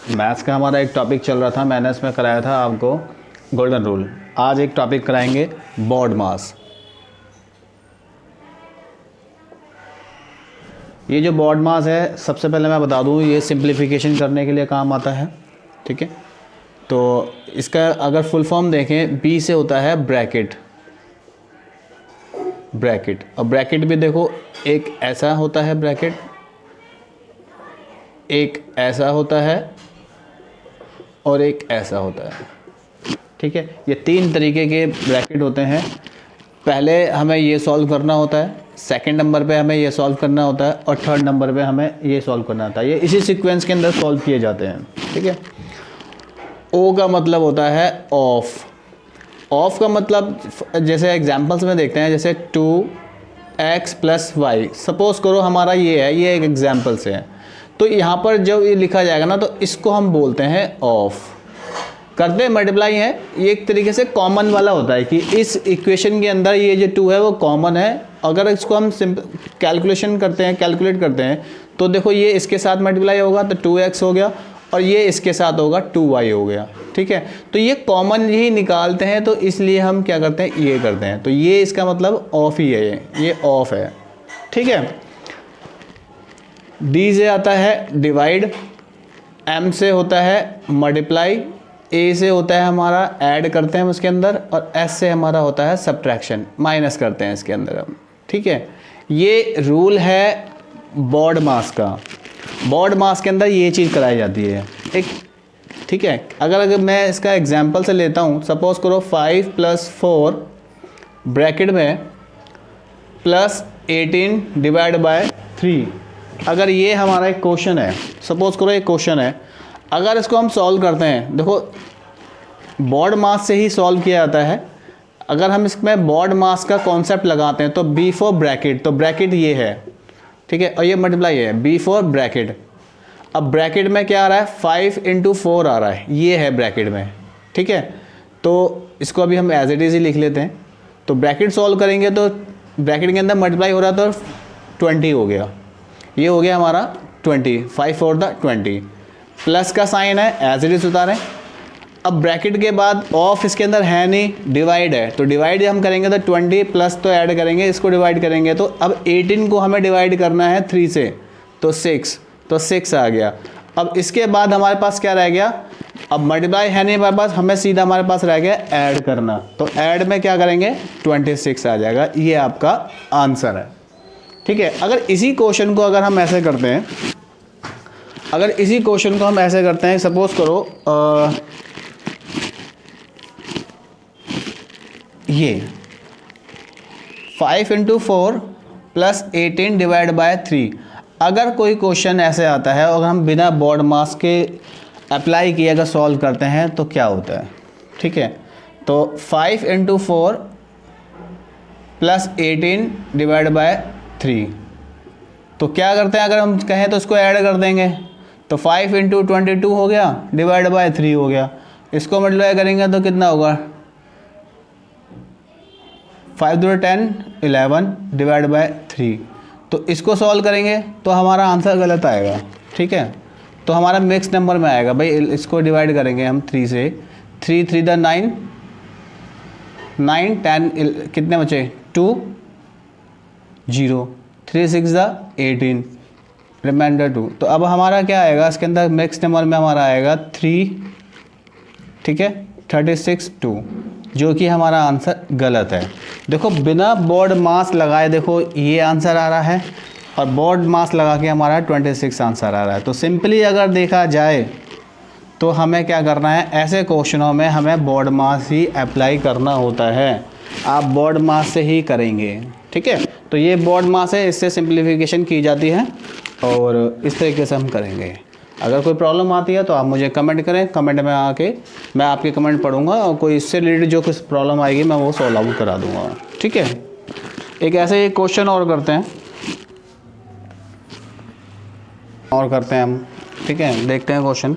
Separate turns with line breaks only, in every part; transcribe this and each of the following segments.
Maths का हमारा एक टॉपिक चल रहा था, मैंने इसमें कराया था आपको गोल्डन रूल। आज एक टॉपिक कराएंगे बॉड मास। ये जो बॉड मास है, सबसे पहले मैं बता दूं, ये सिंप्लीफिकेशन करने के लिए काम आता है। ठीक है, तो इसका अगर फुल फॉर्म देखें, बी से होता है ब्रैकेट। ब्रैकेट और ब्रैकेट भी देखो, एक ऐसा होता है ब्रैकेट, एक ऐसा होता है और एक ऐसा होता है। ठीक है, ये तीन तरीके के ब्रैकेट होते हैं। पहले हमें ये सॉल्व करना होता है, सेकंड नंबर पे हमें ये सॉल्व करना होता है और थर्ड नंबर पे हमें ये सॉल्व करना होता है। ये इसी सीक्वेंस के अंदर सॉल्व किए जाते हैं। ठीक है, ओ का मतलब होता है ऑफ। ऑफ का मतलब जैसे एग्जांपल्स में देखते हैं, जैसे 2x + y। सपोज करो हमारा ये है, ये एक एग्जांपल से है, तो यहाँ पर जब ये लिखा जाएगा ना, तो इसको हम बोलते हैं ऑफ। करते मल्टीप्लाई है, ये एक तरीके से कॉमन वाला होता है कि इस इक्वेशन के अंदर ये जो 2 है वो कॉमन है। अगर इसको हम कैलकुलेशन करते हैं, कैलकुलेट करते हैं, तो देखो ये इसके साथ मल्टीप्लाई होगा तो 2x हो गया और ये इसके साथ होगा 2y हो गया। ठीक है, तो ये कॉमन ही निकालते हैं, तो इसलिए हम क्या करते हैं, ये करते हैं। तो ये इसका मतलब ऑफ ही है, ये ऑफ है। ठीक है, डी से आता है डिवाइड, एम से होता है मल्टीप्लाई, ए से होता है हमारा ऐड करते हैं उसके अंदर, और एस से हमारा होता है सब्ट्रैक्शन, माइनस करते हैं इसके अंदर हम। ठीक है, ये रूल है बॉड मास का। बॉड मास के अंदर ये चीज़ कराई जाती है एक। ठीक है, अगर मैं इसका एग्जांपल से लेता हूँ, सपोज करो 5 + 4 ब्रैकेट में +18 / 3। अगर ये हमारा एक क्वेश्चन है, सपोज करो एक क्वेश्चन है, अगर इसको हम सॉल्व करते हैं, देखो बॉड मास से ही सॉल्व किया जाता है। अगर हम इसमें बॉड मास का कॉन्सेप्ट लगाते हैं तो बी फॉर ब्रैकेट, तो ब्रैकेट ये है। ठीक है, और ये मल्टीप्लाई है, बी फॉर ब्रैकेट। अब ब्रैकेट में क्या आ रहा है, 5 × 4 आ रहा है, ये है ब्रैकेट में। ठीक है, तो इसको अभी हम एज इट इज ही लिख लेते हैं। तो ब्रैकेट सॉल्व करेंगे तो ब्रैकेट के अंदर मल्टीप्लाई हो रहा था, तो 20 हो गया, ये हो गया हमारा 20, 5 × 4 = 20। प्लस का साइन है, एज इट इज उतारें। अब ब्रैकेट के बाद ऑफ इसके अंदर है नहीं, डिवाइड है, तो डिवाइड हम करेंगे तो 20 प्लस तो ऐड करेंगे, इसको डिवाइड करेंगे तो अब 18 को हमें डिवाइड करना है 3 से, तो 6 आ गया। अब इसके बाद हमारे पास क्या रह गया, अब मल्टीप्लाई है नहीं हमारे पास, हमें सीधा हमारे पास रह गया ऐड करना, तो ऐड में क्या करेंगे, 26 आ जाएगा। ये आपका आंसर है। ठीक है, अगर इसी क्वेश्चन को अगर हम ऐसे करते हैं, सपोज करो ये 5 × 4 + 18 / 3। अगर कोई क्वेश्चन ऐसे आता है, अगर हम बिना बॉड मास के अप्लाई किए अगर सॉल्व करते हैं तो क्या होता है। ठीक है, तो 5 × 4 + 18 / 3, तो क्या करते हैं, अगर हम कहें तो इसको ऐड कर देंगे, तो 5 × 22 हो गया, / 3 हो गया। इसको मल्टीप्लाई करेंगे तो कितना होगा, 5 × 10 = 11 / 3। तो इसको सॉल्व करेंगे तो हमारा आंसर गलत आएगा। ठीक है, तो हमारा मिक्स नंबर में आएगा भाई। इसको डिवाइड करेंगे हम 3 से, 3 × 3 = 9, 9 10 कितने बचे, 2 0, 3 6 = 18, रिमाइंडर 2। तो अब हमारा क्या आएगा, इसके अंदर मिक्स नंबर में हमारा आएगा 3। ठीक है, 36 2, जो कि हमारा आंसर गलत है। देखो बिना बॉड मास लगाए देखो ये आंसर आ रहा है, और बॉड मास लगा के हमारा 26 आंसर आ रहा है। तो सिंपली अगर देखा जाए तो हमें क्या करना है, ऐसे क्वेश्चनों में हमें बॉड मास ही अप्लाई करना होता है। आप बॉड मास से ही करेंगे। ठीक है, तो ये बॉड मास है, इससे सिंप्लीफिकेशन की जाती है और इस तरीके से हम करेंगे। अगर कोई प्रॉब्लम आती है तो आप मुझे कमेंट करें, कमेंट में आके मैं आपके कमेंट पढ़ूंगा और कोई इससे रिलेटेड जो कुछ प्रॉब्लम आएगी मैं वो सॉल्व आउट करा दूंगा। ठीक है, एक ऐसे एक क्वेश्चन और करते हैं हम। ठीक है, देखते हैं क्वेश्चन।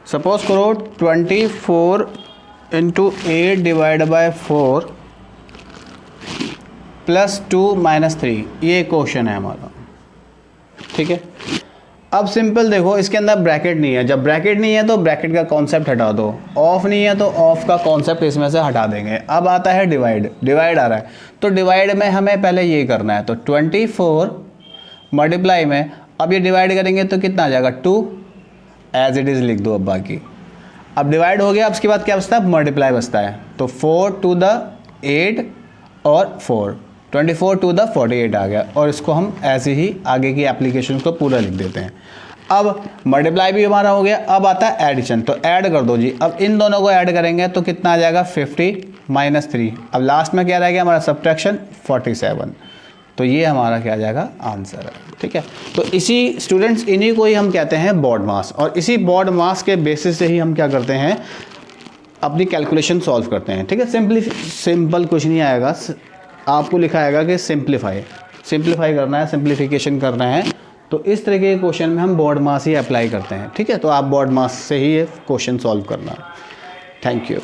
सपोज करो 24 × 8 / 4 +2 - 3, ये क्वेश्चन है हमारा। ठीक है, अब सिंपल देखो, इसके अंदर ब्रैकेट नहीं है, जब ब्रैकेट नहीं है तो ब्रैकेट का कॉन्सेप्ट हटा दो, ऑफ नहीं है तो ऑफ का कॉन्सेप्ट इसमें से हटा देंगे। अब आता है डिवाइड, डिवाइड आ रहा है तो डिवाइड में हमें पहले ये करना है, तो 24 मल्टीप्लाई में अब ये डिवाइड करेंगे तो कितना आ जाएगा 2, एज इट इज़ लिख दो। अब बाकी अब डिवाइड हो गया, अब उसके बाद क्या बचता है, मल्टीप्लाई बचता है, तो 4 to the 8 और 4, 24 to the 48 आ गया, और इसको हम ऐसे ही आगे की एप्लीकेशन को पूरा लिख देते हैं। अब मल्टीप्लाई भी हमारा हो गया, अब आता है एडिशन, तो ऐड कर दो जी। अब इन दोनों को ऐड करेंगे तो कितना आ जाएगा 50 - 3, अब लास्ट में क्या रह गया हमारा सब्ट्रैक्शन 47, तो ये हमारा क्या आ जाएगा आंसर है। ठीक है, तो इसी स्टूडेंट्स इन्हीं को ही हम कहते हैं बॉड मास, और इसी बॉड मास के बेसिस से ही हम क्या करते हैं, अपनी कैलकुलेशन सॉल्व करते हैं। ठीक है, सिंपल कुछ नहीं आएगा, आपको लिखा आएगा कि सिंप्लीफाई करना है, सिंप्लीफिकेशन करना है, तो इस तरह के क्वेश्चन में हम बॉड मास ही अप्लाई करते हैं। ठीक है, तो आप बॉड मास से ही ये क्वेश्चन सॉल्व करना। Thank you.